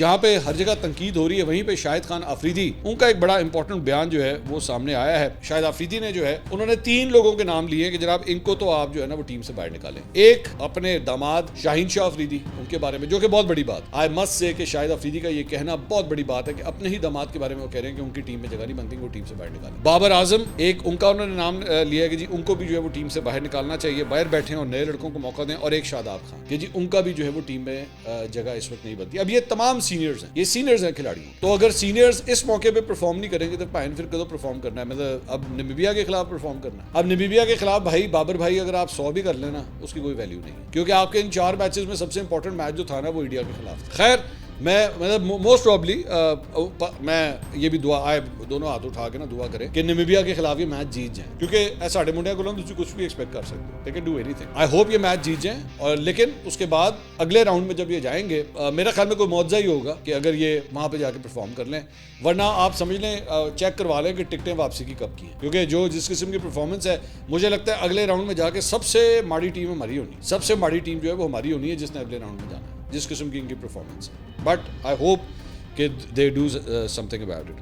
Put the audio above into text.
जहाँ पे हर जगह तनकीद हो रही है, वहीं पे शाहिद खान अफरीदी उनका एक बड़ा इंपॉर्टेंट बयान जो है वो सामने आया है। शाहिद अफरीदी ने जो है उन्होंने 3 लोगों के नाम लिए कि जनाब इनको तो आप जो है ना वो टीम से बाहर निकालें। एक अपने दामाद शाहीन शाह अफरीदी, उनके बारे में, जो कि बहुत बड़ी बात, आई मस्ट से कि शाहिद अफरीदी का ये कहना बहुत बड़ी बात है कि अपने ही दामाद के बारे में वो कह रहे हैं कि उनकी टीम में जगह नहीं बनती, वो टीम से बाहर निकालें। बाबर आजम एक उनका उन्होंने नाम लिया है कि जी उनको भी जो है वो टीम से बाहर निकालना चाहिए, बाहर बैठे और नए लड़कों को मौका दें। और एक शादाब खान कि जी उनका भी जो है वो टीम में जगह इस वक्त नहीं बनती। अब ये तमाम सीनियर्स हैं, ये सीनियर्स हैं खिलाड़ी, तो अगर सीनियर्स इस मौके पे परफॉर्म नहीं करेंगे तो भाई फिर कदों परफॉर्म करना है? मतलब अब नामीबिया के खिलाफ परफॉर्म करना है। अब नामीबिया के खिलाफ भाई बाबर भाई अगर आप 100 भी कर लेना उसकी कोई वैल्यू नहीं, क्योंकि आपके इन 4 मैचेस में सबसे इंपॉर्टेंट मैच जो था ना वो इंडिया के खिलाफ था। खैर मैं मतलब मोस्ट प्रॉब्ली मैं ये भी दुआ आए दोनों हाथ उठा के ना दुआ करें कि नामीबिया के खिलाफ ये मैच जीत जाए, क्योंकि साढ़े मुंडिया को तुम कुछ भी एक्सपेक्ट कर सकते हो, they can do anything. I hope ये मैच जीत जाए। और लेकिन उसके बाद अगले राउंड में जब ये जाएंगे मेरा ख्याल में कोई मौजा ही होगा कि अगर ये वहाँ पे जाके परफॉर्म कर लें, वरना आप समझ लें चेक करवा लें कि टिकटें वापसी की कब की हैं, क्योंकि जो जिस किस्म की परफॉर्मेंस है मुझे लगता है अगले राउंड में जाके सबसे माड़ी टीम हमारी होनी, सबसे माड़ी टीम जो है वो हमारी होनी है जिसने अगले राउंड में जाना है, जिस किस्म की इनकी परफॉर्मेंस है। बट आई होप कि they do something about it.